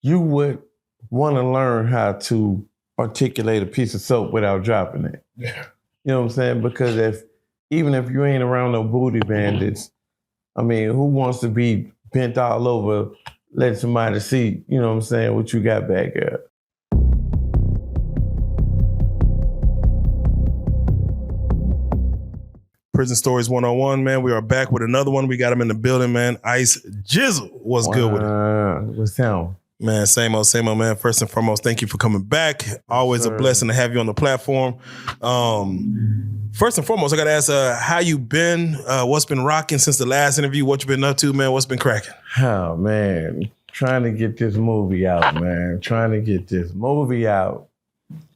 you would want to learn how to articulate a piece of soap without dropping it. Yeah. You know what I'm saying? Because even if you ain't around no booty bandits, I mean, who wants to be bent all over, letting somebody see, you know what I'm saying, what you got back there? Prison Stories 101, man. We are back with another one. We got him in the building, man. Ice Gizzle. What's good with it? What's down? Man, same old, man. First and foremost, thank you for coming back. Always a blessing to have you on the platform. First and foremost, I got to ask how you been, what's been rocking since the last interview, what you been up to, man, what's been cracking? Oh, man. Trying to get this movie out, man. Trying to get this movie out.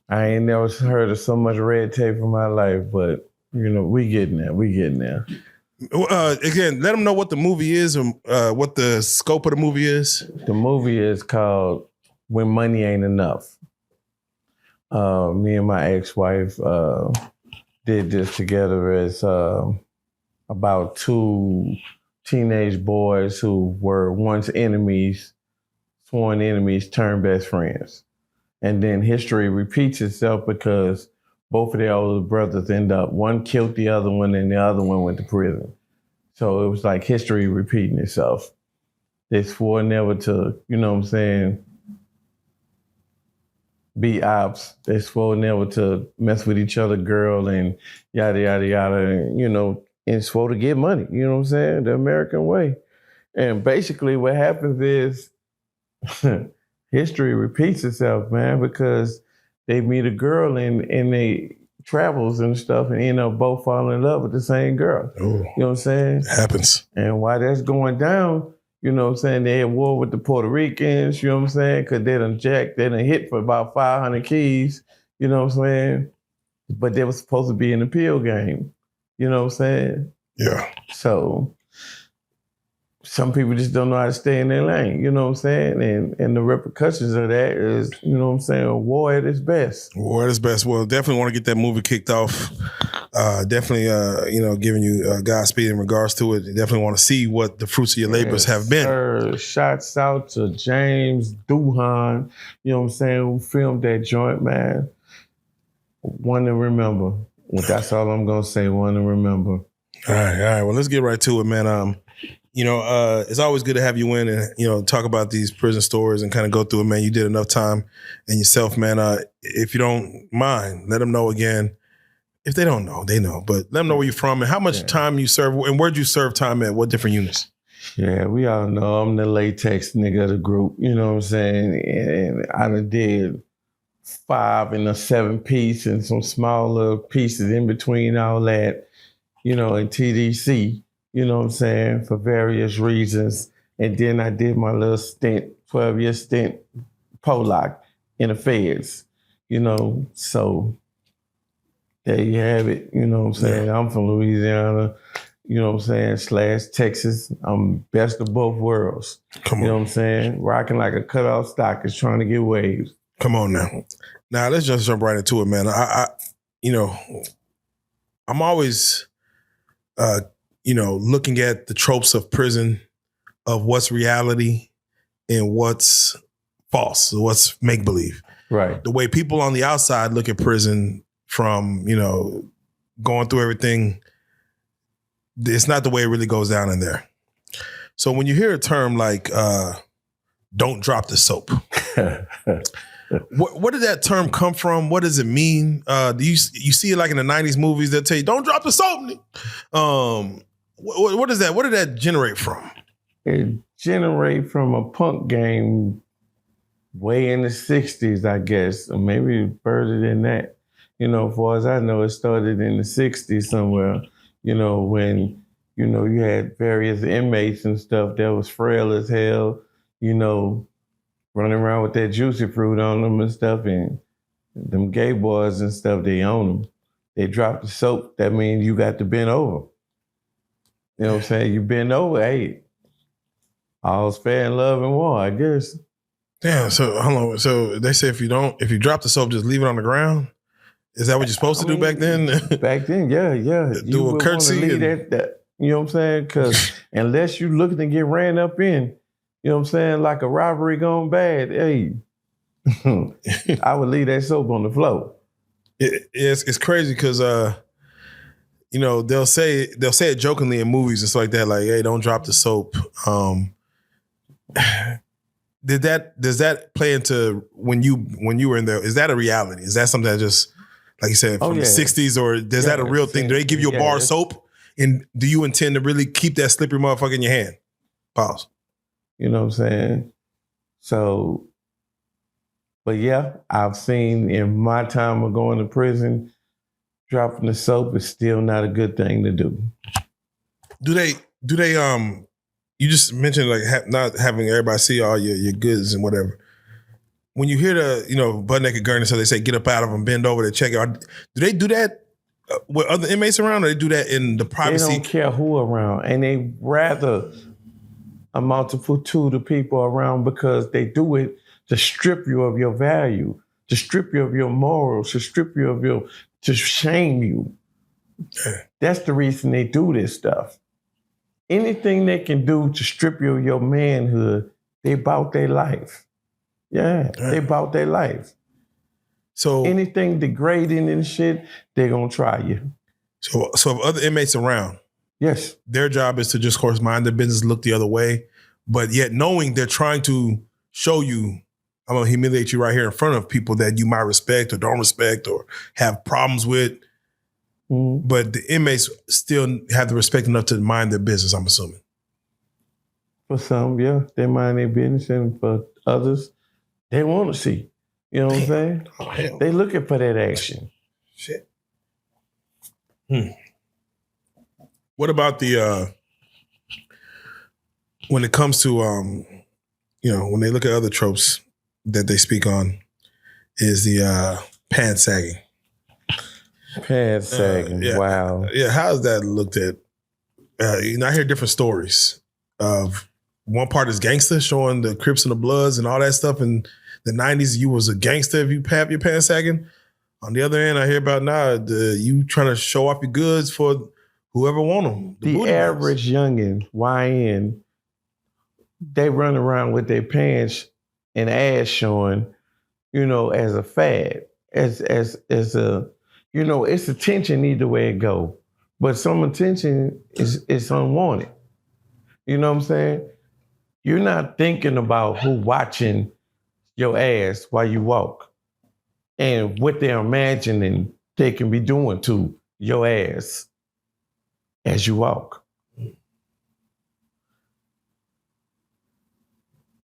I ain't never heard of so much red tape in my life, but, you know, we getting there. We getting there. Again, let them know what the movie is and what the scope of the movie is. The movie is called When Money Ain't Enough. Me and my ex-wife did this together as about two teenage boys who were once enemies, sworn enemies, turned best friends. And then history repeats itself because both of their older brothers end up, one killed the other one and the other one went to prison. So it was like history repeating itself. They swore never to, you know what I'm saying, be ops. They swore never to mess with each other, girl, and yada, yada, yada, and, you know, and swore to get money, you know what I'm saying, the American way. And basically what happens is history repeats itself, man, because they meet a girl and they travels and stuff and end up both falling in love with the same girl. Ooh. You know what I'm saying? It happens. And while that's going down, you know what I'm saying, they had war with the Puerto Ricans, you know what I'm saying, because they done hit for about 500 keys, you know what I'm saying? But they were supposed to be in the appeal game, you know what I'm saying? Yeah. So some people just don't know how to stay in their lane, you know what I'm saying? And the repercussions of that is, you know what I'm saying, war at its best. War at its best. Well, definitely want to get that movie kicked off. Definitely, giving you Godspeed in regards to it. Definitely want to see what the fruits of your labors have been. Sir. Shouts out to James Doohan, you know what I'm saying, who filmed that joint, man. One to remember. Well, that's all I'm going to say, one to remember. All right. Well, let's get right to it, man. It's always good to have you in and, talk about these prison stories and kind of go through it, man. You did enough time and yourself, man. If you don't mind, let them know again. If they don't know, they know. But let them know where you're from and how much time you serve and where'd you serve time at? What different units? Yeah, we all know I'm the latex nigga of the group, you know what I'm saying? And I done did 5 and a 7-piece and some small little pieces in between all that, you know, in TDC. You know what I'm saying, for various reasons. And then I did my little stint, 12-year stint, Pollock in the feds, you know. So there you have it, you know what I'm saying. I'm from Louisiana, you know what I'm saying, / Texas. I'm best of both worlds. Come on. You know what I'm saying? Rocking like a cutoff stock is trying to get waves. Come on now. Now let's just jump right into it, man. I'm always looking at the tropes of prison, of what's reality and what's false, what's make-believe. Right. The way people on the outside look at prison from, going through everything, it's not the way it really goes down in there. So when you hear a term like, don't drop the soap, where did that term come from? What does it mean? Do you see it like in the 90s movies that tell you, don't drop the soap? What is that? What did that generate from? It generated from a punk game way in the 60s, I guess. Or maybe further than that. You know, as far as I know, it started in the 60s somewhere, you know, when, you know, you had various inmates and stuff that was frail as hell, you know, running around with that juicy fruit on them and stuff. And them gay boys and stuff, they own them. They drop the soap. That means you got to bend over. You know what I'm saying? You bend over, hey, all's fair in love and war, I guess. Damn, so hold on. So they say if you drop the soap, just leave it on the ground? Is that what you're supposed to do back then? Back then, yeah. Do a curtsy? That, you know what I'm saying? Because unless you looking to get ran up in, You know what I'm saying? Like a robbery gone bad. Hey, I would leave that soap on the floor. It's crazy because you know, they'll say it jokingly in movies and stuff like that, like, hey, don't drop the soap. Does that play into when you were in there? Is that a reality? Is that something that just, like you said, from the 60s, or is that a real thing? Do they give you a bar of soap? And do you intend to really keep that slippery motherfucker in your hand? Pause. You know what I'm saying? So, but yeah, I've seen in my time of going to prison, dropping the soap is still not a good thing to do. Do they you just mentioned like not having everybody see all your goods and whatever. When you hear the, you know, butt naked gurney, so they say get up out of them, bend over to check it. Do they do that with other inmates around, or they do that in the privacy? They don't care who around, and they rather a multitude of people around because they do it to strip you of your value, to strip you of your morals, to strip you of your, to shame you. That's the reason they do this stuff. Anything they can do to strip you of your manhood, they bout their life. Yeah, they bout their life. So anything degrading and shit, they're gonna try you. So if other inmates around, yes, their job is to just, of course, mind their business, look the other way, but yet knowing they're trying to show you, I'm gonna humiliate you right here in front of people that you might respect or don't respect or have problems with. But the inmates still have the respect enough to mind their business, I'm assuming. For some, yeah, they mind their business, and for others, they want to see. You know what I'm saying? Oh, hell. They looking for that action. Shit. What about the when it comes to you know, when they look at other tropes that they speak on, is the pants sagging. Pants sagging. Yeah. Wow. Yeah, how is that looked at? You know, I hear different stories of one part is gangster, showing the Crips and the Bloods and all that stuff. In the 90s, you was a gangster if you have your pants sagging. On the other end, I hear about now you trying to show off your goods for whoever want them. The average youngin, YN, they run around with their pants and ass showing, you know, as a fad, as a, you know, it's attention either way it go. But some attention is unwanted. You know what I'm saying? You're not thinking about who watching your ass while you walk and what they're imagining they can be doing to your ass as you walk.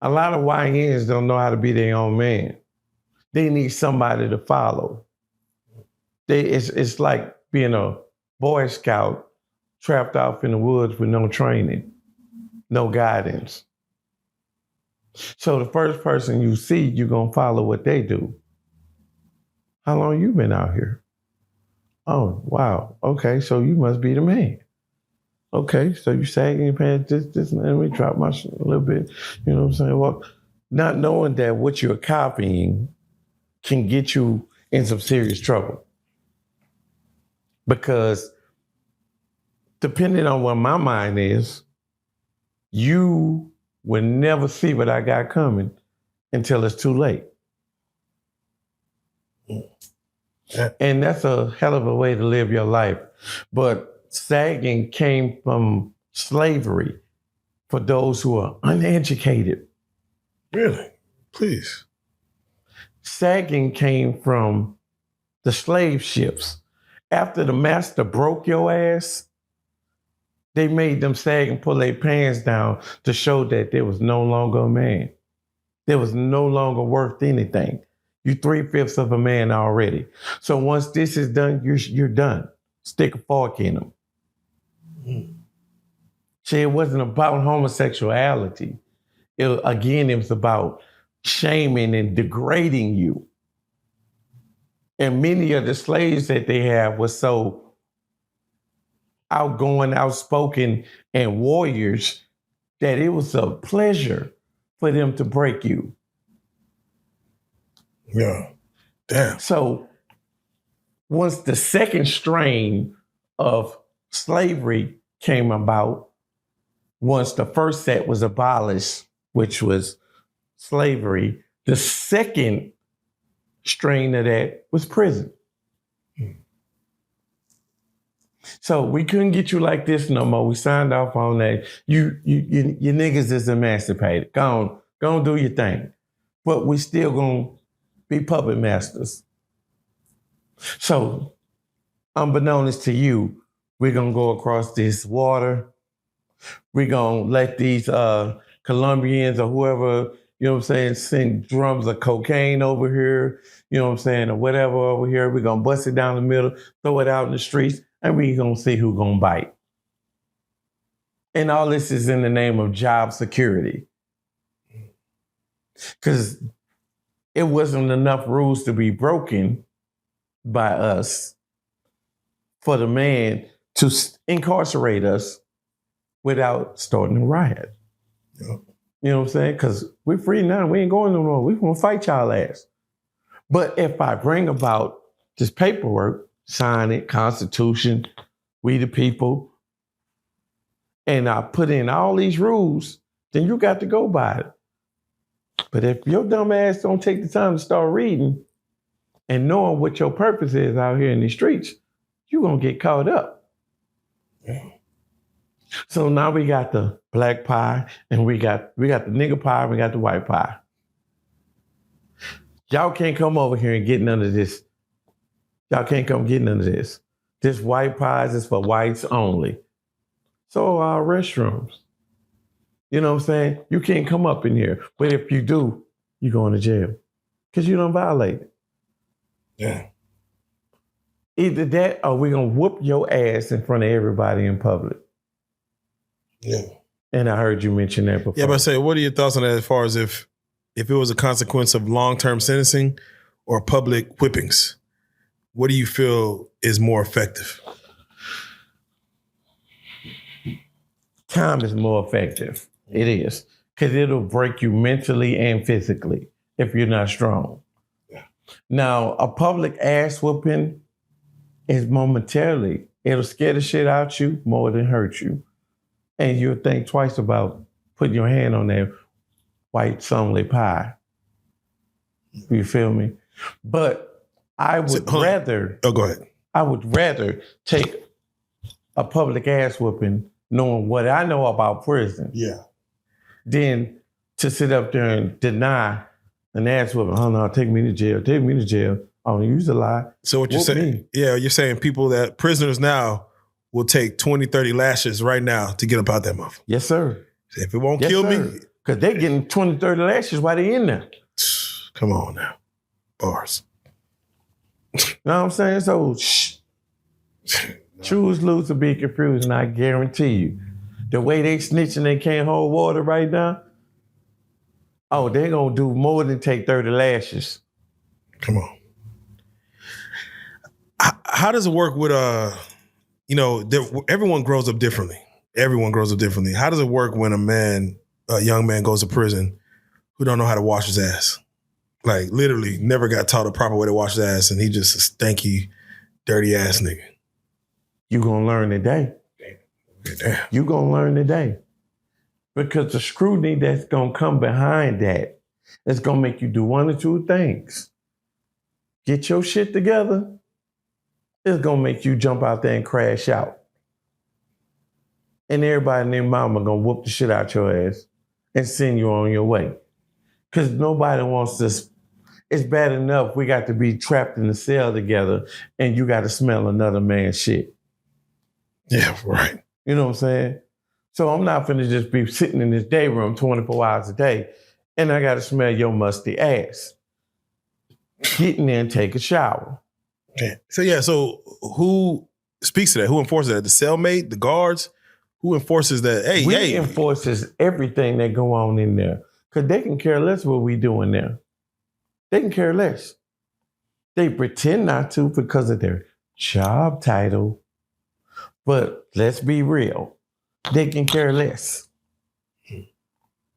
A lot of YNs don't know how to be their own man. They need somebody to follow. It's like being a Boy Scout trapped off in the woods with no training, no guidance. So the first person you see, you're gonna follow what they do. How long you been out here? Oh, wow. Okay, so you must be the man. Okay, so you sagging your pants, this, let me drop my shit a little bit. You know what I'm saying? Well, not knowing that what you're copying can get you in some serious trouble. Because depending on what my mind is, you will never see what I got coming until it's too late. And that's a hell of a way to live your life. But sagging came from slavery for those who are uneducated. Really? Please. Sagging came from the slave ships. After the master broke your ass, they made them sag and pull their pants down to show that there was no longer a man. There was no longer worth anything. You're 3/5 of a man already. So once this is done, you're done. Stick a fork in them. See, it wasn't about homosexuality. It was about shaming and degrading you. And many of the slaves that they have were so outgoing, outspoken, and warriors that it was a pleasure for them to break you. Yeah. Damn. So once the second strain of slavery came about, once the first set was abolished, which was slavery. The second strain of that was prison. So we couldn't get you like this no more. We signed off on that. You niggas is emancipated. Go on, do your thing. But we still gonna be puppet masters. So, unbeknownst to you, we're gonna go across this water. We're gonna let these Colombians or whoever, you know what I'm saying, send drums of cocaine over here, you know what I'm saying, or whatever over here. We're gonna bust it down the middle, throw it out in the streets, and we're gonna see who's gonna bite. And all this is in the name of job security. Because it wasn't enough rules to be broken by us for the man to incarcerate us without starting a riot. Yep. You know what I'm saying? Because we're free now. We ain't going no more. We're going to fight y'all ass. But if I bring about this paperwork, sign it, Constitution, we the people, and I put in all these rules, then you got to go by it. But if your dumb ass don't take the time to start reading and knowing what your purpose is out here in these streets, you're going to get caught up. Yeah. So now we got the black pie and we got the nigger pie and we got the white pie. Y'all can't come over here and get none of this. Y'all can't come get none of this. This white pies is for whites only. So our restrooms. You know what I'm saying? You can't come up in here. But if you do, you're going to jail. Because you don't violate it. Yeah. Either that or we're going to whoop your ass in front of everybody in public. Yeah. And I heard you mention that before. Yeah, but I say, what are your thoughts on that as far as if it was a consequence of long-term sentencing or public whippings? What do you feel is more effective? Time is more effective. It is. Because it'll break you mentally and physically if you're not strong. Yeah. Now, a public ass whooping is momentarily. It'll scare the shit out you more than hurt you. And you'll think twice about putting your hand on that white only pie. You feel me? But I would rather... Oh, go ahead. I would rather take a public ass whooping knowing what I know about prison. Yeah. Than to sit up there and deny an ass whooping. Oh no, take me to jail. Take me to jail. Oh, you used to lie. So what you're saying, you're saying prisoners now will take 20, 30 lashes right now to get up out that motherfucker. Yes, sir. If it won't kill me. Because they're getting 20, 30 lashes while they're in there. Come on now. Bars. You know what I'm saying? So, choose, lose, or be confused, and I guarantee you, the way they snitching, they can't hold water right now. Oh, they're going to do more than take 30 lashes. Come on. How does it work with, everyone grows up differently. Everyone grows up differently. How does it work when a young man goes to prison who don't know how to wash his ass? Like literally never got taught a proper way to wash his ass and he just a stanky, dirty ass nigga. You going to learn today. Damn. You going to learn today. Because the scrutiny that's going to come behind that is going to make you do one or two things. Get your shit together. It's going to make you jump out there and crash out. And everybody and their mama going to whoop the shit out your ass and send you on your way. Because nobody wants this. It's bad enough we got to be trapped in the cell together and you got to smell another man's shit. Yeah, right. You know what I'm saying? So I'm not finna just be sitting in this day room 24 hours a day and I got to smell your musty ass. Get in there and take a shower. Okay. So who speaks to that? Who enforces that? The cellmate, the guards? Who enforces that? We enforces everything that go on in there. Because they can care less what we doing there. They can care less. They pretend not to because of their job title. But let's be real. They can care less.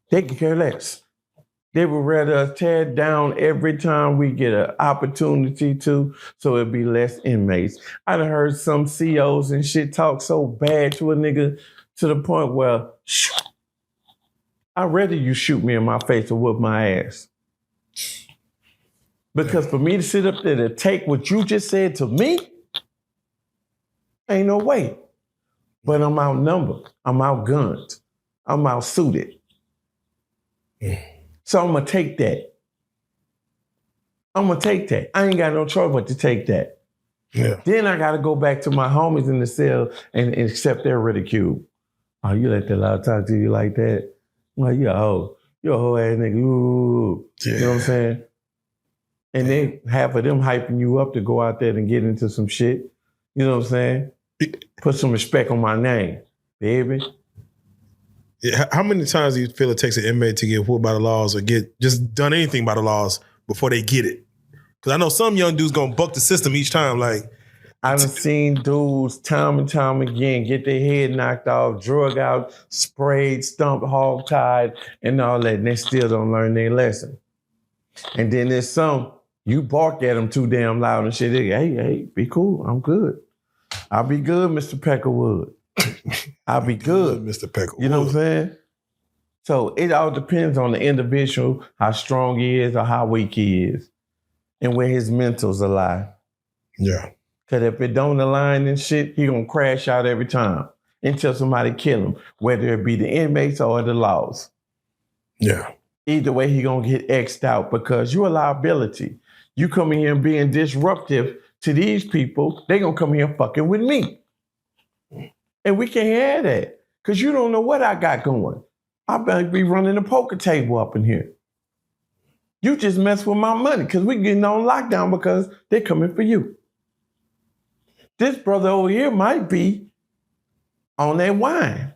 They can care less. They would rather us tear it down every time we get an opportunity to, so it'd be less inmates. I done heard some COs and shit talk so bad to a nigga to the point where I'd rather you shoot me in my face or whoop my ass. Because for me to sit up there to take what you just said to me, ain't no way. But I'm outnumbered. I'm outgunned. I'm outsuited. So I'm going to take that. I'm going to take that. I ain't got no choice but to take that. Yeah. Then I got to go back to my homies in the cell and accept their ridicule. Oh, you let that loud talk to you like that? Well, you're a hoe. You're a hoe ass nigga. Ooh. Yeah. You know what I'm saying? And then half of them hyping you up to go out there and get into some shit. You know what I'm saying? Put some respect on my name, baby. Yeah. How many times do you feel it takes an inmate to get whooped by the laws or get just done anything by the laws before they get it? Because I know some young dudes gonna buck the system each time. Like, I done seen dudes time and time again get their head knocked off, drug out, sprayed, stumped, hog-tied, and all that, and they still don't learn their lesson. And then there's some, you bark at them too damn loud and shit. They, hey, be cool. I'm good. I'll be good, Mr. Peckerwood. I'll be good. Mr. Peckerwood. You know what I'm saying? So it all depends on the individual, how strong he is or how weak he is, and where his mentals align. Yeah. Because if it don't align and shit, he gonna crash out every time until somebody kill him, whether it be the inmates or the laws. Yeah. Either way, he gonna get X'd out because you're a liability. You come in here and being disruptive to these people, they gonna come here fucking with me. And we can't have that because you don't know what I got going. I better be running a poker table up in here. You just mess with my money because we getting on lockdown because they're coming for you. This brother over here might be on that wine.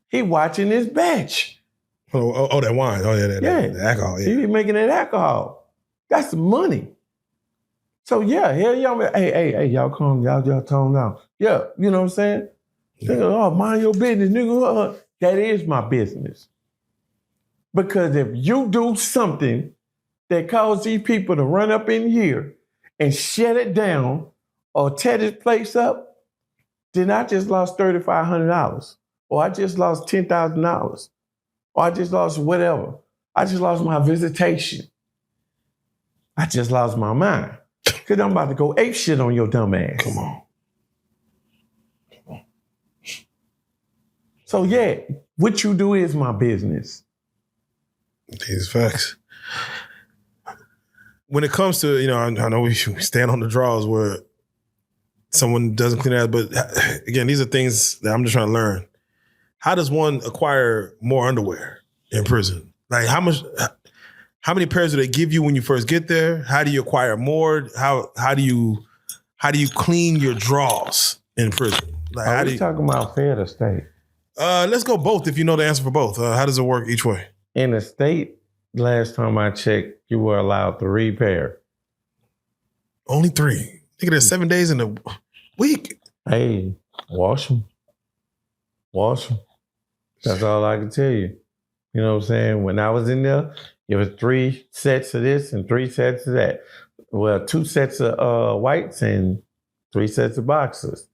He watching his batch. Oh, that wine. Oh, yeah, that alcohol. Yeah. He making that alcohol. That's the money. So yeah, hell y'all, hey, y'all calm, y'all tone down. Yeah, you know what I'm saying? Yeah. Nigga, oh, mind your business, nigga. That is my business. Because if you do something that causes these people to run up in here and shut it down or tear this place up, then I just lost $3,500. Or I just lost $10,000. Or I just lost whatever. I just lost my visitation. I just lost my mind. Because I'm about to go ape shit on your dumb ass. Come on. So yeah, what you do is my business. These facts. When it comes to, I know we stand on the draws where someone doesn't clean out, but again, these are things that I'm just trying to learn. How does one acquire more underwear in prison? Like how many pairs do they give you when you first get there? How do you acquire more? How do you clean your drawers in prison? Like, Are we talking about fair or state? Let's go both if you know the answer for both. How does it work each way? In the state, last time I checked, you were allowed 3 pair. Only 3. Think there's 7 days in a week. Hey, wash them. Wash them. That's all I can tell you. You know what I'm saying? When I was in there, it was 3 sets of this and 3 sets of that. Well, 2 sets of whites and 3 sets of boxers.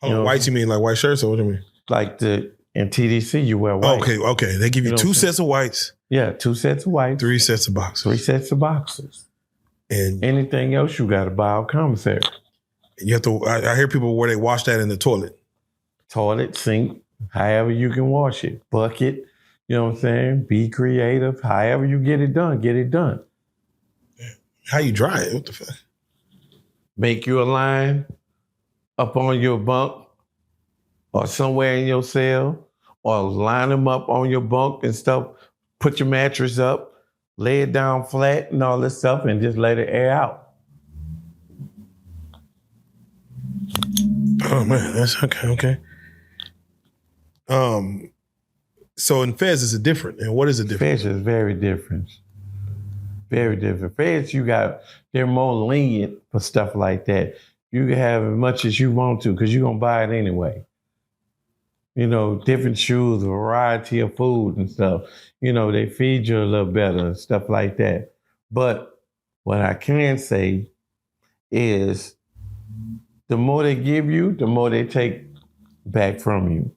Oh, whites, you mean like white shirts or what do you mean? Like in TDC, you wear white. Okay. They give you 2 sets of whites. Yeah, 2 sets of whites. 3 sets of boxers. 3 sets of boxers. And anything else, you got to buy out commissary. You have to. I hear people where they wash that in the toilet. Toilet, sink, however you can wash it. Bucket, you know what I'm saying? Be creative. However you get it done, get it done. How you dry it? What the fuck? Make you a line up on your bunk or somewhere in your cell, or line them up on your bunk and stuff. Put your mattress up, lay it down flat and all this stuff, and just let it air out. Oh man, that's okay. So in Feds is it different? And what is it different? Feds is very different. Very different. Feds, they're more lenient for stuff like that. You can have as much as you want to because you're going to buy it anyway. You know, different shoes, a variety of food and stuff. You know, they feed you a little better and stuff like that. But what I can say is the more they give you, the more they take back from you.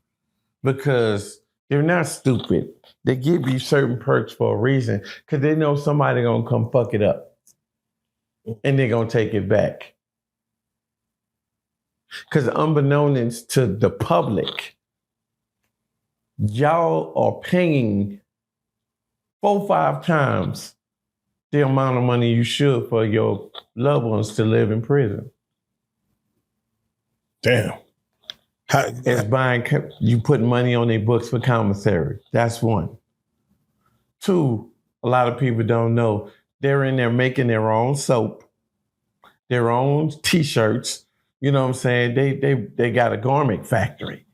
Because They're not stupid. They give you certain perks for a reason because they know somebody gonna come fuck it up and they're gonna take it back. Because unbeknownst to the public, y'all are paying 4-5 times the amount of money you should for your loved ones to live in prison. Damn. It's buying, you put money on their books for commissary. That's one. Two, a lot of people don't know, they're in there making their own soap, their own t-shirts. You know what I'm saying? They got a garment factory.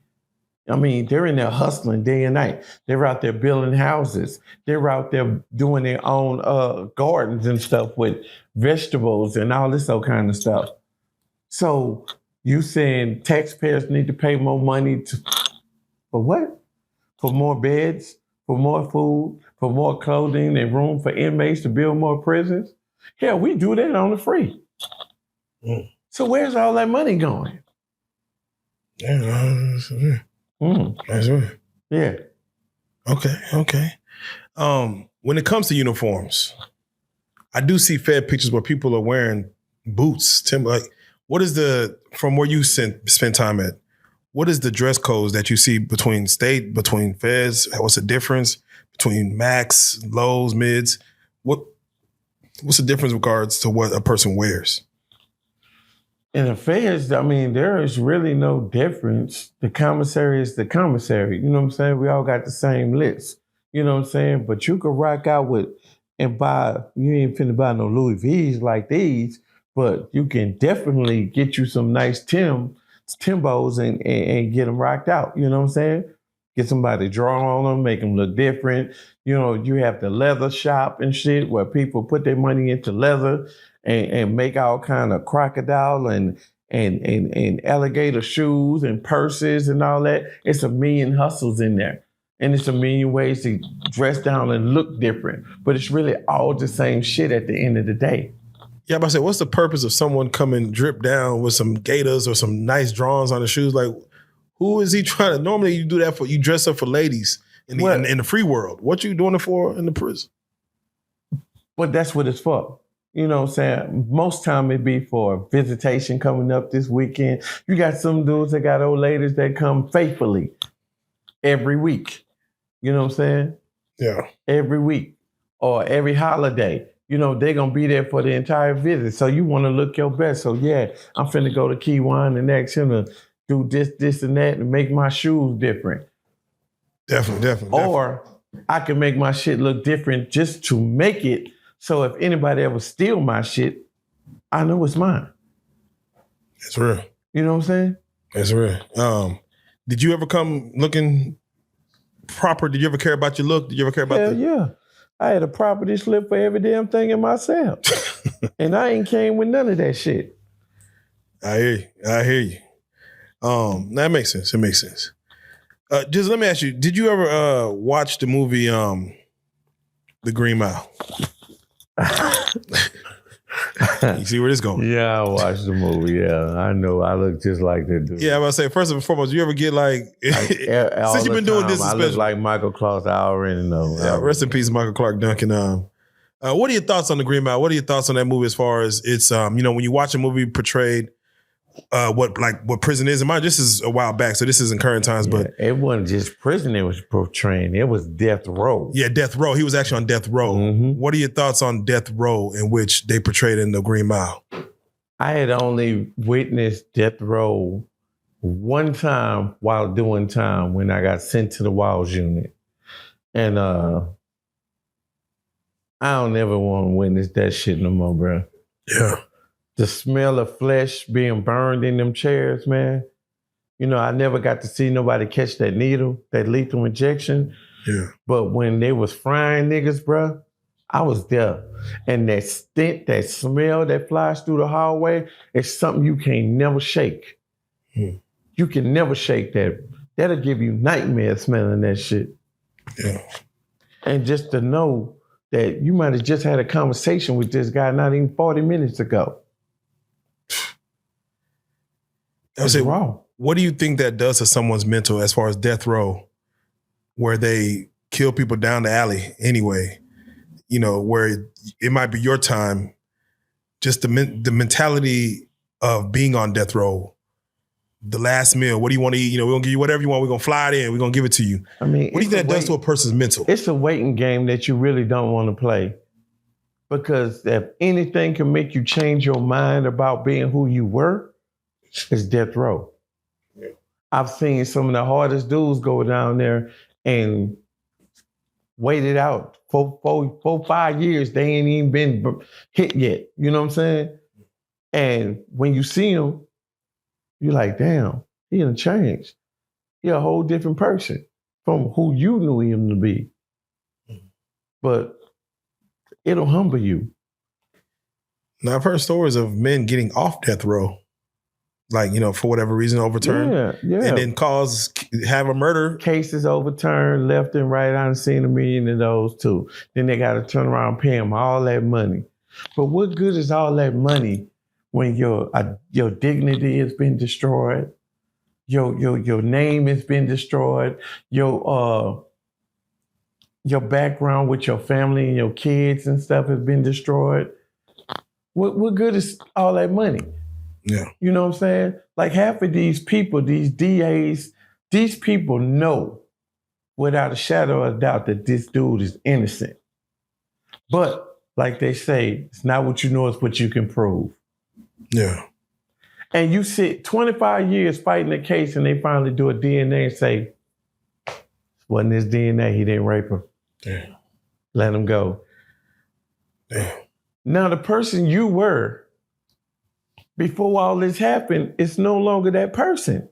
I mean, they're in there hustling day and night. They're out there building houses. They're out there doing their own gardens and stuff with vegetables and all this other kind of stuff. So you saying taxpayers need to pay more money for what? For more beds, for more food, for more clothing and room for inmates to build more prisons? Hell, we do that on the free. Mm. So where's all that money going? Yeah, that's right. Yeah. Okay. When it comes to uniforms, I do see Fed pictures where people are wearing boots. Tim, like, what is from where you spend time at? What is the dress codes that you see between state, between Feds? What's the difference between max, lows, mids? What's the difference in regards to what a person wears? In affairs, I mean, there is really no difference. The commissary is the commissary. You know what I'm saying? We all got the same list. You know what I'm saying? But you could rock out with and buy, you ain't finna buy no Louis V's like these, but you can definitely get you some nice Timbos and get them rocked out. You know what I'm saying? Get somebody to draw on them, make them look different. You know, you have the leather shop and shit where people put their money into leather and make all kind of crocodile and alligator shoes and purses and all that. It's a million hustles in there. And it's a million ways to dress down and look different. But it's really all the same shit at the end of the day. Yeah, but I say, what's the purpose of someone coming drip down with some gators or some nice drawings on the shoes? Like, who is he trying to? Normally, you do that you dress up for ladies in the free world. What you doing it for in the prison? But that's what it's for. You know what I'm saying? Most time it be for visitation coming up this weekend. You got some dudes that got old ladies that come faithfully every week. You know what I'm saying? Yeah. Every week or every holiday. You know, they're going to be there for the entire visit. So you want to look your best. So yeah, I'm finna go to Key One and ask him to do this, and that and make my shoes different. Definitely. Or I can make my shit look different just to make it so if anybody ever steal my shit, I know it's mine. It's real. You know what I'm saying? It's real. Did you ever come looking proper? Did you ever care about your look? Did you ever care about yeah. I had a property slip for every damn thing in myself. And I ain't came with none of that shit. I hear you. That makes sense. It makes sense. Just let me ask you, did you ever watch the movie The Green Mile? You see where this going? Yeah, I watched the movie. Yeah, I know. I look just like that dude. Yeah, I was say first and foremost, you ever get like since you've been doing this, I look like Michael Clark. I already know. Yeah, rest in peace, Michael Clark Duncan. What are your thoughts on The Green Mile? What are your thoughts on that movie as far as it's when you watch a movie portrayed what prison is? And mind, this is a while back, so this isn't current times, but it wasn't just prison it was portraying. It was death row. Yeah, death row. He was actually on death row. Mm-hmm. What are your thoughts on death row in which they portrayed in The Green Mile? I had only witnessed death row one time while doing time when I got sent to the Walls unit. And I don't ever want to witness that shit no more, bro. Yeah. The smell of flesh being burned in them chairs, man. You know, I never got to see nobody catch that needle, that lethal injection. Yeah. But when they was frying niggas, bro, I was there. And that stink, that smell that flies through the hallway, it's something you can't never shake. You can never shake that. That'll give you nightmares smelling that shit. Yeah. And just to know that you might have just had a conversation with this guy not even 40 minutes ago. It's wrong. What do you think that does to someone's mental as far as death row? where they kill people down the alley anyway, you know, where it might be your time, just the mentality of being on death row, the last meal, what do you want to eat? You know, we're going to give you whatever you want. We're going to fly it in. We're going to give it to you. I mean, what do you think that does to a person's mental? It's a waiting game that you really don't want to play, because if anything can make you change your mind about being who you were, it's death row. Yeah. I've seen some of the hardest dudes go down there and wait it out. 5 years, they ain't even been hit yet. You know what I'm saying? And when you see them, you're like, damn, he done changed. He a whole different person from who you knew him to be. But it'll humble you. Now, I've heard stories of men getting off death row, like, you know, for whatever reason, overturned. Yeah. And then have a murder. Cases overturned left and right. I've seen a million of those too. Then they got to turn around and pay them all that money. But what good is all that money when your dignity has been destroyed, your name has been destroyed, your background with your family and your kids and stuff has been destroyed? What good is all that money? Yeah. You know what I'm saying? Like half of these people, these DAs, these people know without a shadow of a doubt that this dude is innocent. But like they say, it's not what you know, it's what you can prove. Yeah. And you sit 25 years fighting the case and they finally do a DNA and say, it wasn't his DNA, he didn't rape her. Damn. Let him go. Damn. Now the person you were before all this happened, it's no longer that person.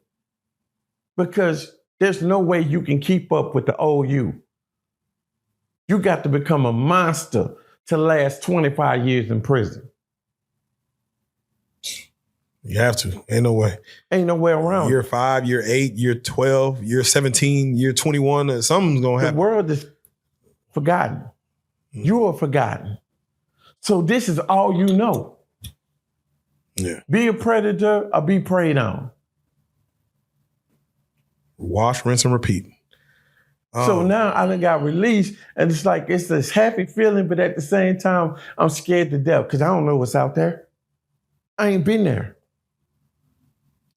Because there's no way you can keep up with the old you. You got to become a monster to last 25 years in prison. You have to. Ain't no way. Ain't no way around. Year 5, year 8, year 12, year 17, year 21, something's going to happen. The world is forgotten. You are forgotten. So this is all you know. Yeah. Be a predator or be preyed on. Wash, rinse, and repeat. So now I done got released, and it's like it's this happy feeling, but at the same time, I'm scared to death because I don't know what's out there. I ain't been there.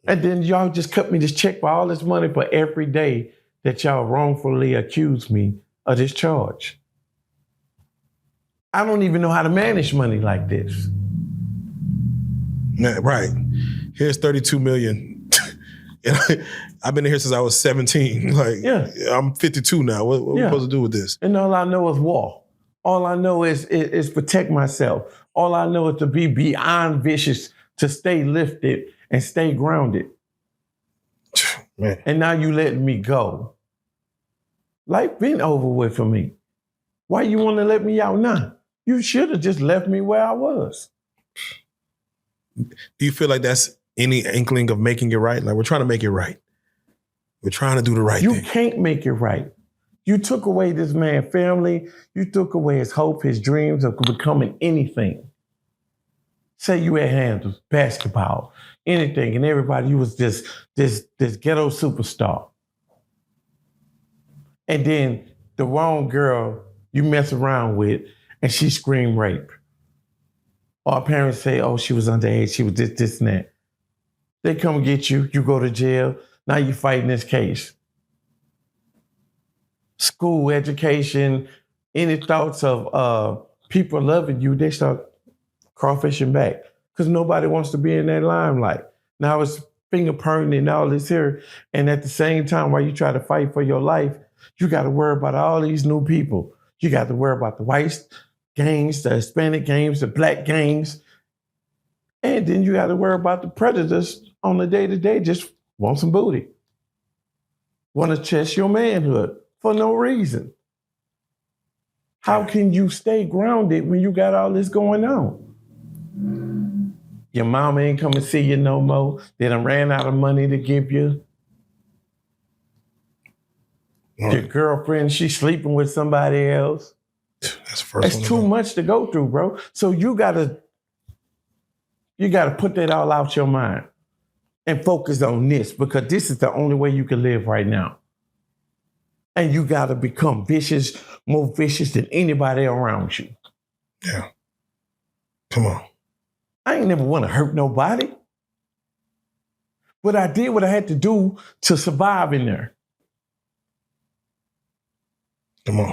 And then y'all just cut me this check for all this money for every day that y'all wrongfully accused me of this charge. I don't even know how to manage money like this. Yeah, right. Here's $32 million. I've been here since I was 17. Like, yeah. I'm 52 now. What are we supposed to do with this? And all I know is war. All I know is protect myself. All I know is to be beyond vicious, to stay lifted and stay grounded. Man. And now you letting me go. Life been over with for me. Why you want to let me out now? You should have just left me where I was. Do you feel like that's any inkling of making it right? Like, we're trying to make it right. We're trying to do the right thing. You can't make it right. You took away this man's family. You took away his hope, his dreams of becoming anything. Say you had handles, basketball, anything, and everybody, you was this ghetto superstar. And then the wrong girl you mess around with, and she screamed rape. Or our parents say, oh, she was underage, she was this, and that. They come get you, you go to jail, now you fighting this case. School, education, any thoughts of people loving you, they start crawfishing back because nobody wants to be in that limelight. Now it's fingerprinting and all this here. And at the same time, while you try to fight for your life, you got to worry about all these new people. You got to worry about the white gangs, the Hispanic gangs, the black gangs. And then you got to worry about the predators on the day-to-day, just want some booty. Want to test your manhood for no reason. How can you stay grounded when you got all this going on? Your mama ain't come and see you no more. They done ran out of money to give you. Your girlfriend, she's sleeping with somebody else. That's the first one. It's too much to go through, bro. So you gotta put that all out your mind and focus on this, because this is the only way you can live right now. And you got to become vicious, more vicious than anybody around you. Yeah. Come on. I ain't never want to hurt nobody. But I did what I had to do to survive in there. Come on.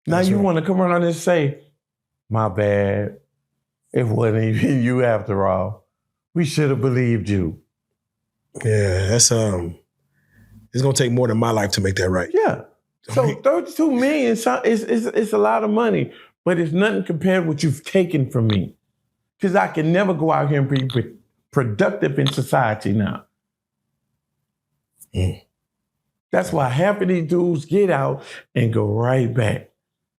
Now That's you right. want to come around and say, my bad. It wasn't even you after all. We should have believed you. Yeah, that's it's gonna take more than my life to make that right. Yeah. So 32 million is a lot of money, but it's nothing compared to what you've taken from me. Because I can never go out here and be productive in society now. That's why half of these dudes get out and go right back.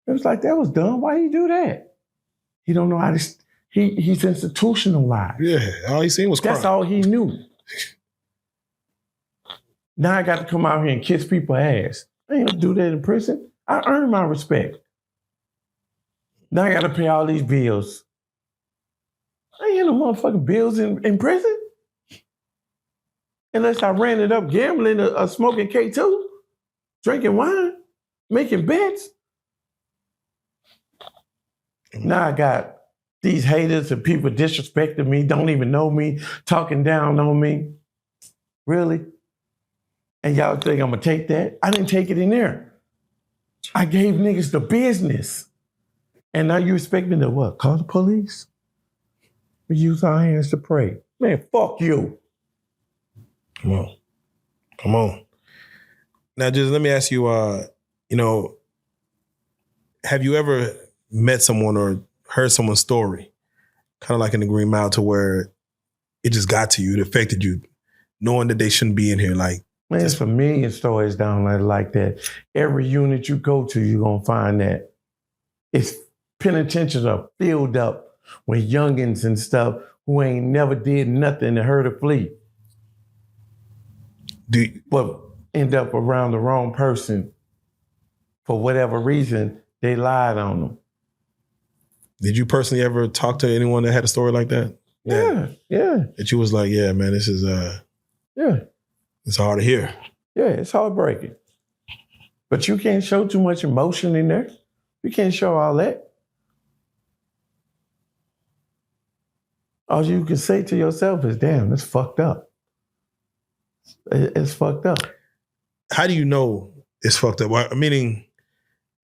It was like, that was dumb. Why you do that? He don't know how to, he's institutionalized. Yeah, all he seen was crime. That's all he knew. Now I got to come out here and kiss people's ass. I ain't gonna do that in prison. I earned my respect. Now I got to pay all these bills. I ain't no motherfucking bills in prison. Unless I ran it up gambling, smoking K2, drinking wine, making bets. Now I got these haters and people disrespecting me, don't even know me, talking down on me. Really? And y'all think I'm gonna take that? I didn't take it in there. I gave niggas the business. And now you expect me to what? Call the police? We use our hands to pray. Man, fuck you. Come on. Come on. Now, just let me ask you, have you ever met someone or heard someone's story, kind of like in the Green Mile, to where it just got to you, it affected you, knowing that they shouldn't be in here? Like, man, there's a million stories down there like that. Every unit you go to, you're going to find that. It's penitentiaries are filled up with youngins and stuff who ain't never did nothing to hurt or flee. But end up around the wrong person. For whatever reason, they lied on them. Did you personally ever talk to anyone that had a story like that? Yeah. That you was like, yeah, man, this is it's hard to hear. Yeah, it's heartbreaking. But you can't show too much emotion in there. You can't show all that. All you can say to yourself is, damn, that's fucked up. It's fucked up. How do you know it's fucked up? Well, meaning,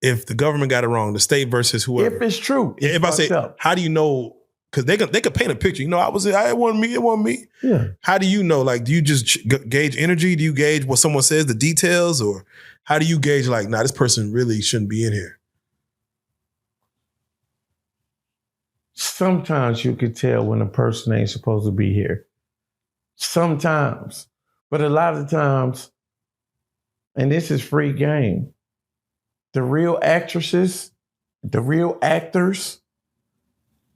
if the government got it wrong, the state versus whoever. If it's true, yeah. If I say, up. How do you know? Because they could paint a picture. You know, it wasn't me. Yeah. How do you know? Like, do you just gauge energy? Do you gauge what someone says, the details, or how do you gauge like, nah, this person really shouldn't be in here? Sometimes you could tell when a person ain't supposed to be here. Sometimes. But a lot of times, and this is free game, the real actresses, the real actors,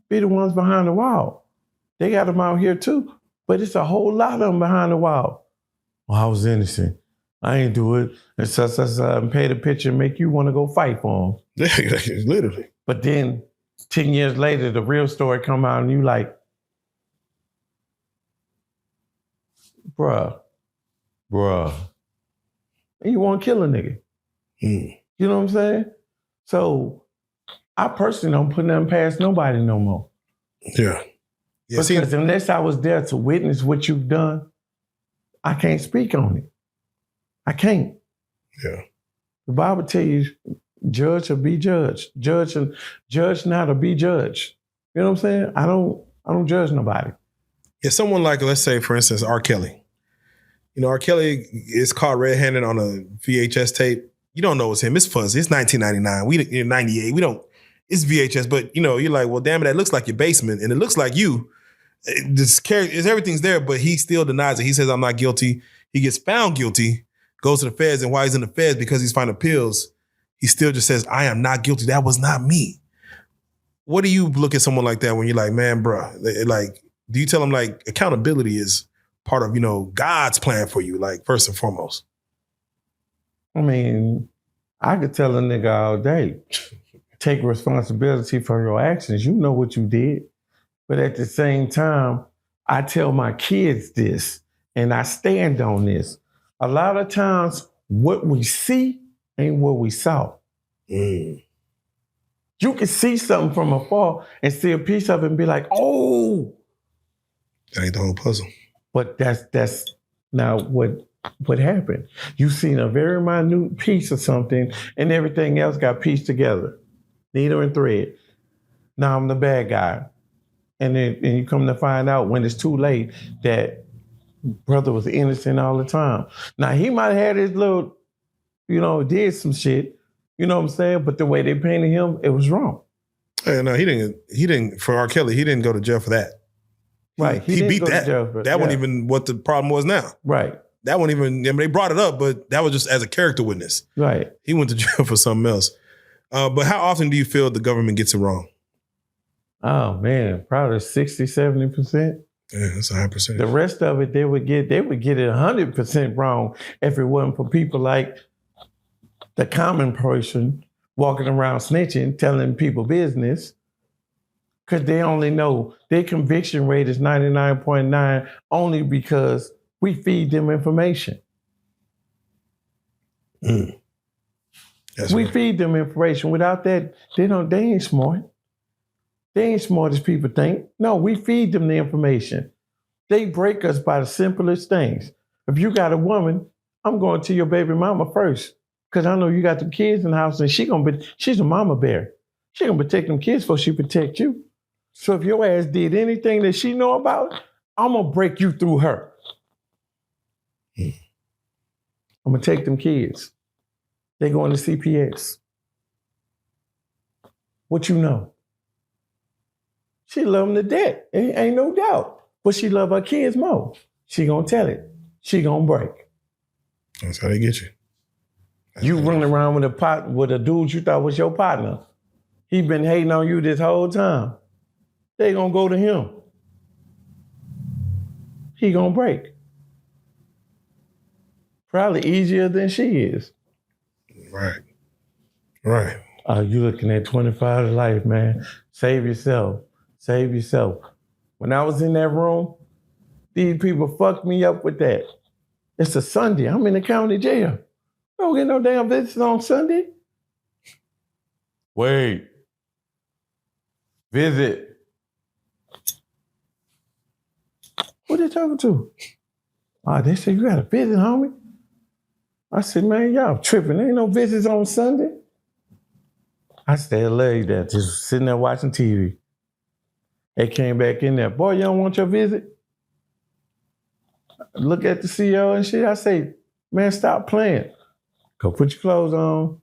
be the ones behind the wall. They got them out here too, but it's a whole lot of them behind the wall. Well, I was innocent. I ain't do it. And pay the picture and make you want to go fight for them. Literally. But then 10 years later, the real story come out and you like, bruh. And you want to kill a nigga. You know what I'm saying? So I personally don't put nothing past nobody no more. Yeah. Because unless I was there to witness what you've done, I can't speak on it. I can't. Yeah. The Bible tells you, judge or be judged. Judge not or be judged. You know what I'm saying? I don't judge nobody. Yeah, someone like, let's say, for instance, R. Kelly. You know, R. Kelly is caught red-handed on a VHS tape. You don't know it's him. It's fuzzy. It's 1999. 98. We don't. It's VHS, but you're like, well, damn it, that looks like your basement, and it looks like you. Everything's there, but he still denies it. He says, I'm not guilty. He gets found guilty, goes to the feds, and while he's in the feds, because he's finding pills, he still just says, I am not guilty. That was not me. What do you look at someone like that when you're like, man, bro, like, do you tell them like accountability is part of, God's plan for you, like first and foremost? I mean, I could tell a nigga all day, take responsibility for your actions. You know what you did. But at the same time, I tell my kids this, and I stand on this. A lot of times, what we see ain't what we saw. Mm. You can see something from afar and see a piece of it and be like, oh. That ain't the whole puzzle. But that's now what happened. You seen a very minute piece of something and everything else got pieced together. Needle and thread. Now I'm the bad guy. And you come to find out when it's too late that brother was innocent all the time. Now he might have had his little, did some shit. You know what I'm saying? But the way they painted him, it was wrong. Hey, no, he didn't for R. Kelly, he didn't go to jail for that. Right. He beat that. That wasn't even what the problem was now. Right. That wasn't even, they brought it up, but that was just as a character witness. Right. He went to jail for something else. But how often do you feel the government gets it wrong? Oh man, probably 60, 70%. Yeah, that's a high percentage. The rest of it, they would get it 100% wrong if it wasn't for people like the common person walking around snitching, telling people business, because they only know their conviction rate is 99.9 only because we feed them information. Mm. We feed them information. Without that, they ain't smart. They ain't smart as people think. No, we feed them the information. They break us by the simplest things. If you got a woman, I'm going to your baby mama first. Because I know you got the kids in the house and she's a mama bear. She gonna protect them kids before she protect you. So if your ass did anything that she know about, I'm gonna break you through her. I'm gonna take them kids. They going to CPS. What you know? She love them to death. Ain't no doubt. But she love her kids more. She gonna tell it. She gonna break. That's how they get you. You running around with a dude you thought was your partner. He been hating on you this whole time. They gonna go to him. He gonna break. Probably easier than she is. Right. Right. You looking at 25 to life, man. Save yourself. Save yourself. When I was in that room, these people fucked me up with that. It's a Sunday. I'm in the county jail. Don't get no damn visits on Sunday. Wait. Visit. Who they talking to? They said, you got a visit, homie? I said, man, y'all tripping. There ain't no visits on Sunday. I stayed laid there, just sitting there watching TV. They came back in there. Boy, you don't want your visit? Look at the CEO and shit. I say, man, stop playing. Go put your clothes on.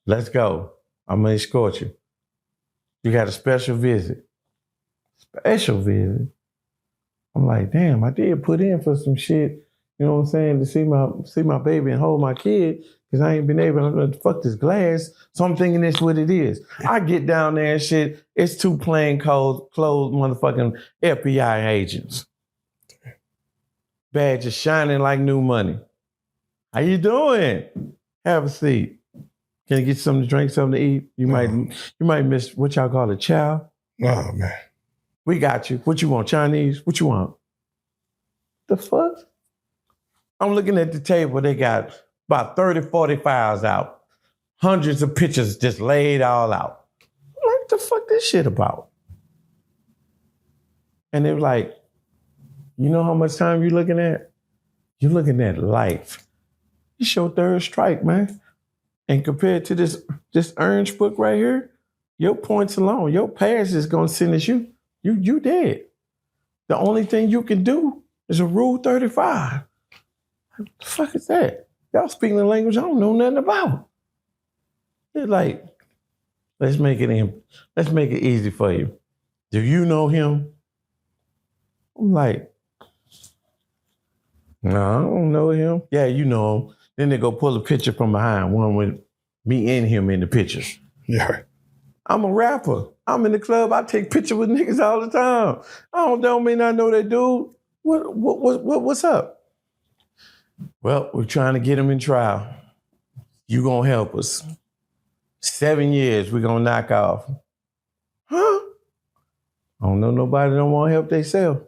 Let's go. I'm going to escort you. You got a special visit. Special visit? I'm like, damn, I did put in for some shit, you know what I'm saying, to see my baby and hold my kid, because I ain't been able to fuck this glass. So I'm thinking that's what it is. I get down there and shit, it's two plain clothes motherfucking FBI agents. Badges shining like new money. How you doing? Have a seat. Can you get something to drink, something to eat? You might miss what y'all call a chow. Oh, man. We got you. What you want? Chinese? What you want? The fuck? I'm looking at the table. They got about 30, 40 files out. Hundreds of pictures just laid all out. I'm like, what the fuck this shit about? And they were like, you know how much time you looking at? You're looking at life. It's your third strike, man. And compared to this orange book right here, your points alone, your past is gonna sentence you. You dead. The only thing you can do is a Rule 35. What the fuck is that? Y'all speaking a language I don't know nothing about. They're like, let's make it easy for you. Do you know him? I'm like, no, I don't know him. Yeah, you know him. Then they go pull a picture from behind, one with me and him in the pictures. Yeah. I'm a rapper. I'm in the club. I take pictures with niggas all the time. I don't mean I know that dude. What's up? Well, we're trying to get him in trial. You gonna help us. 7 years we're gonna knock off. Huh? I don't know nobody don't want to help themselves.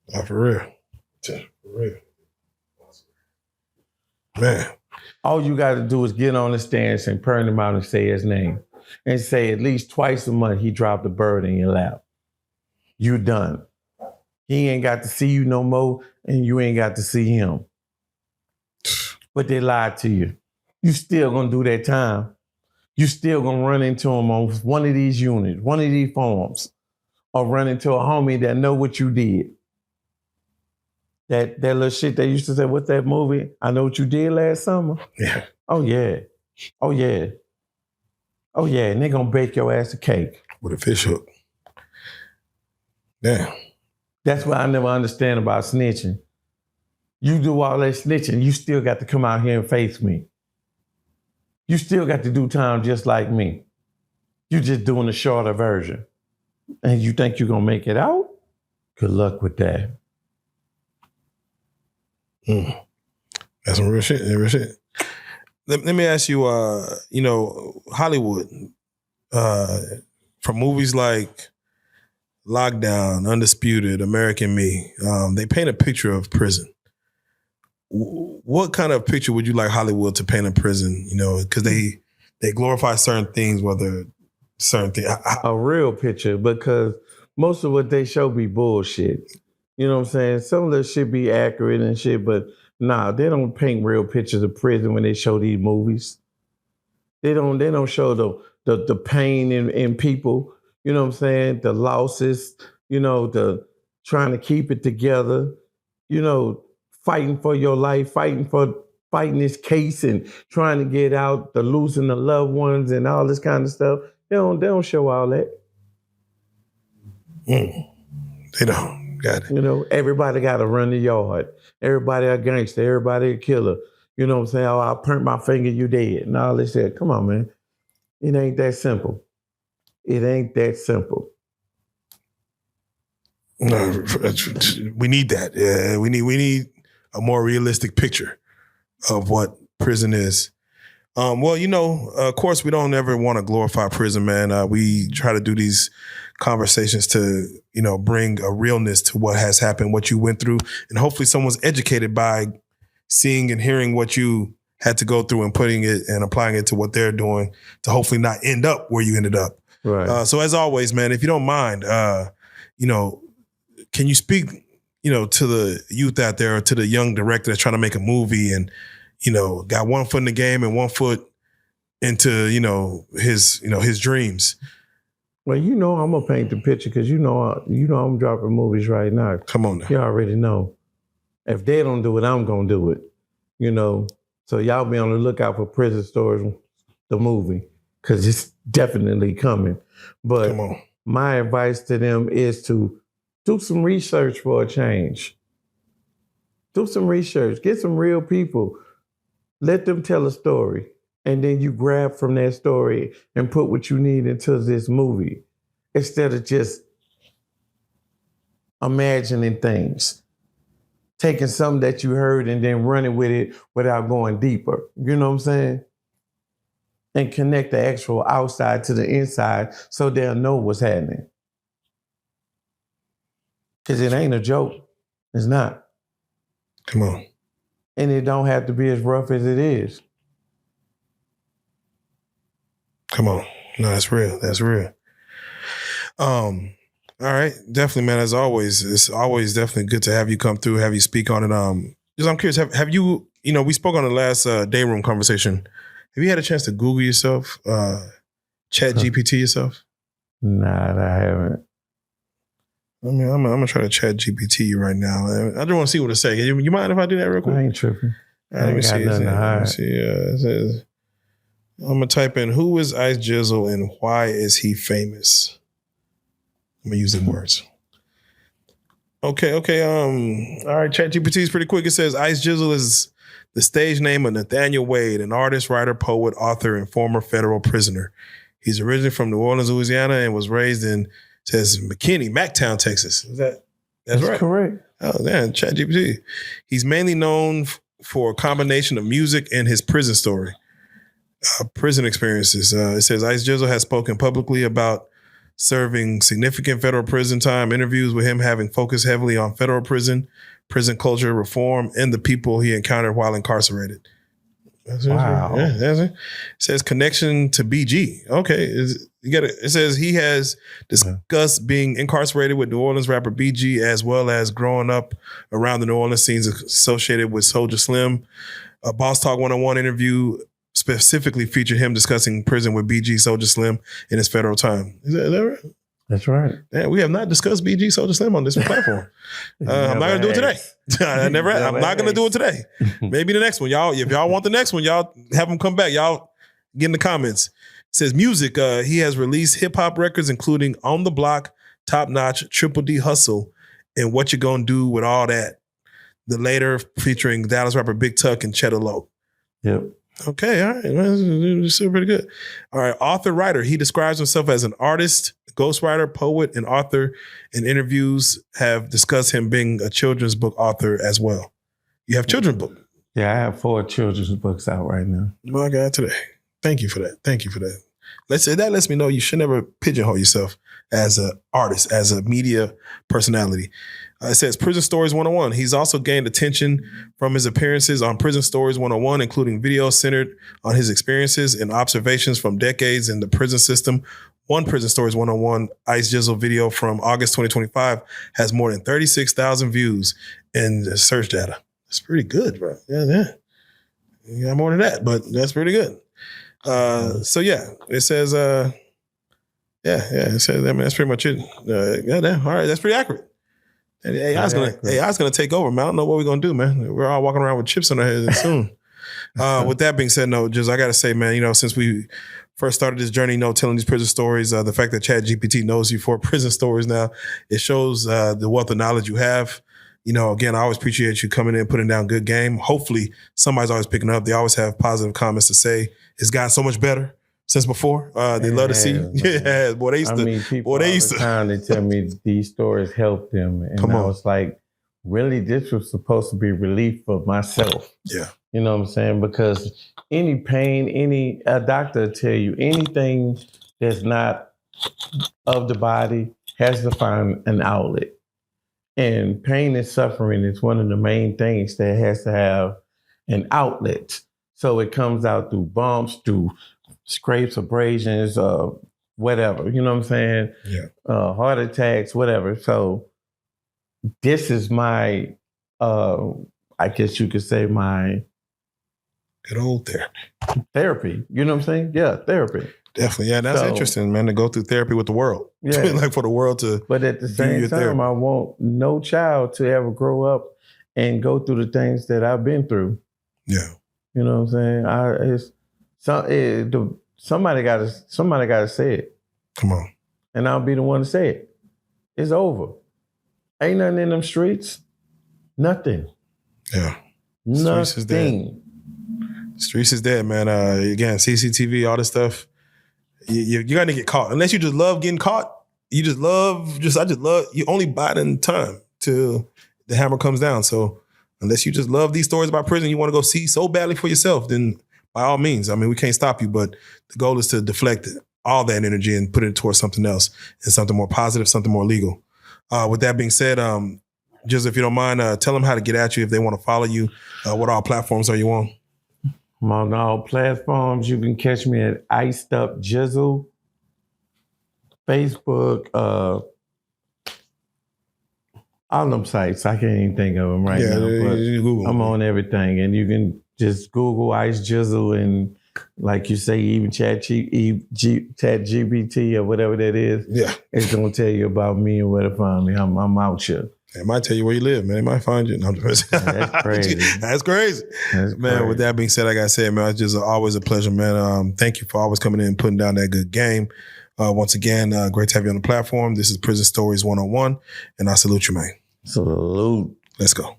Not for real. For real. Man. All you got to do is get on the stand and turn him out and say his name. And say at least twice a month he dropped a bird in your lap. You done. He ain't got to see you no more, and you ain't got to see him. But they lied to you. You still gonna do that time. You still gonna run into him on one of these units, one of these forms, or run into a homie that know what you did. That little shit they used to say, what's that movie? I Know What You Did Last Summer? Yeah. Oh, yeah. Oh, yeah. Oh, yeah. And they gonna bake your ass a cake. With a fish hook. Damn. That's what I never understand about snitching. You do all that snitching, you still got to come out here and face me. You still got to do time just like me. You just doing a shorter version. And you think you're gonna make it out? Good luck with that. That's some real shit. Real shit. Let me ask you, Hollywood, from movies like Lockdown, Undisputed, American Me, they paint a picture of prison. What kind of picture would you like Hollywood to paint in prison? Because they glorify certain things, whether certain things. A real picture, because most of what they show be bullshit. You know what I'm saying? Some of this shit be accurate and shit, but nah, they don't paint real pictures of prison when they show these movies. They don't show the pain in people. You know what I'm saying? The losses, the trying to keep it together, fighting for your life, fighting this case and trying to get out, the losing the loved ones and all this kind of stuff. They don't show all that. They don't. Got it. Everybody got to run the yard. Everybody a gangster. Everybody a killer. You know what I'm saying? Oh, I burnt my finger, you dead. And all this shit. Come on, man. It ain't that simple. It ain't that simple. No, we need that. Yeah, we need a more realistic picture of what prison is. Of course, we don't ever want to glorify prison, man. We try to do these conversations to, bring a realness to what has happened, what you went through, and hopefully someone's educated by seeing and hearing what you had to go through and putting it and applying it to what they're doing to hopefully not end up where you ended up. Right. So as always, man, if you don't mind, can you speak, to the youth out there, or to the young director that's trying to make a movie and, got one foot in the game and one foot into, his dreams? Well, I'm gonna paint the picture because I'm dropping movies right now. Come on now. You already know. If they don't do it, I'm gonna do it. So y'all be on the lookout for Prison Stories, the movie, because it's definitely coming. But Come on. My advice to them is to do some research for a change. Do some research. Get some real people. Let them tell a story. And then you grab from that story and put what you need into this movie instead of just imagining things. Taking something that you heard and then running with it without going deeper. You know what I'm saying? And connect the actual outside to the inside so they'll know what's happening. Because it ain't a joke. It's not. Come on. And it don't have to be as rough as it is. Come on. No, that's real. That's real. All right. Definitely, man, as always, it's always definitely good to have you come through, have you speak on it. I'm curious, have you, we spoke on the last day room conversation. Have you had a chance to Google yourself, chat GPT yourself? Nah, I haven't. I mean, I'm going to try to chat GPT you right now. I just want to see what it says. You mind if I do that real quick? I ain't tripping. Let me see. Let me see. It says, I'm going to type in, who is Ice Gizzle and why is he famous? I'm going to use the words. Okay. All right, ChatGPT is pretty quick. It says Ice Gizzle is the stage name of Nathaniel Wade, an artist, writer, poet, author, and former federal prisoner. He's originally from New Orleans, Louisiana, and was raised in, says McKinney, Mactown, Texas. That's right? Correct. Oh, man, ChatGPT. He's mainly known for a combination of music and his prison story. Prison experiences. It says Ice Gizzle has spoken publicly about serving significant federal prison time. Interviews with him having focused heavily on federal prison culture reform, and the people he encountered while incarcerated. Wow. It says connection to BG. Okay. It says he has discussed being incarcerated with New Orleans rapper BG, as well as growing up around the New Orleans scenes associated with Soulja Slim. A Boss Talk 101 interview specifically featured him discussing prison with BG, Soulja Slim in his federal time. Is that right? That's right. Yeah, we have not discussed BG, Soulja Slim on this platform. I'm not going to do it today. I'm not going to do it today. Maybe the next one. Y'all, if y'all want the next one, y'all have him come back. Y'all get in the comments. It says music. He has released hip hop records, including On the Block, Top Notch, Triple D Hustle, and What You Gonna Do with All That. The later featuring Dallas rapper Big Tuck and Cheddar Low. Yep. Okay, all right. It's still pretty good. All right, author, writer. He describes himself as an artist, ghostwriter, poet, and author. In interviews have discussed him being a children's book author as well. You have children's book. Yeah, I have 4 children's books out right now. My God, today. Thank you for that. Thank you for that. That lets me know you should never pigeonhole yourself as an artist, as a media personality. It says Prison Stories 101. He's also gained attention from his appearances on Prison Stories 101, including videos centered on his experiences and observations from decades in the prison system. One Prison Stories 101 Ice Gizzle video from August 2025 has more than 36,000 views in the search data. That's pretty good, bro. Yeah. You got more than that, but that's pretty good. So yeah, it says, it says, I mean, that's pretty much it. All right, that's pretty accurate. And AI's gonna take over, man. I don't know what we're gonna do, man. We're all walking around with chips on our heads soon. With that being said, no, just I gotta say, man, since we first started this journey, telling these prison stories, the fact that ChatGPT knows you for prison stories now, it shows the wealth of knowledge you have. Again, I always appreciate you coming in, putting down good game. Hopefully somebody's always picking up. They always have positive comments to say. It's gotten so much better since before. They love to see. Yeah, boy, they used to. People all the time, they tell me these stories help them. And I was like, really, this was supposed to be relief for myself. Yeah. You know what I'm saying? Because any pain, a doctor will tell you anything that's not of the body has to find an outlet. And pain and suffering is one of the main things that has to have an outlet. So it comes out through bumps, through scrapes, abrasions, whatever. You know what I'm saying? Yeah. Heart attacks, whatever. So this is my, I guess you could say my good old therapy. You know what I'm saying? Yeah, therapy. Definitely. Yeah, that's interesting, man, to go through therapy with the world. Yeah. Like for the world to. But at the same time, therapy. I want no child to ever grow up and go through the things that I've been through. Yeah. You know what I'm saying? Somebody got to say it. Come on. And I'll be the one to say it. It's over. Ain't nothing in them streets. Nothing. Yeah. Nothing. Streets is dead. Streets is dead, man. Again, CCTV, all this stuff. You're gonna get caught. Unless you just love getting caught. I just love, you only bide in time till the hammer comes down. So unless you just love these stories about prison, you want to go see so badly for yourself, then by all means, I mean, we can't stop you, but the goal is to deflect all that energy and put it towards something else and something more positive, something more legal. With that being said, just if you don't mind, tell them how to get at you if they want to follow you. What all platforms are you on? I'm on all platforms. You can catch me at Iced Up Gizzle, Facebook, all them sites. I can't even think of them right now. But I'm on everything. And you can just Google Ice Gizzle and like you say, even Chat GPT or whatever that is. Yeah. It's going to tell you about me and where to find me. I'm out here. It might tell you where you live, man. It might find you. No, that's crazy. That's crazy. Man, with that being said, like I said, man, it's just always a pleasure, man. Thank you for always coming in and putting down that good game. Once again, great to have you on the platform. This is Prison Stories 101, and I salute you, man. Salute. Let's go.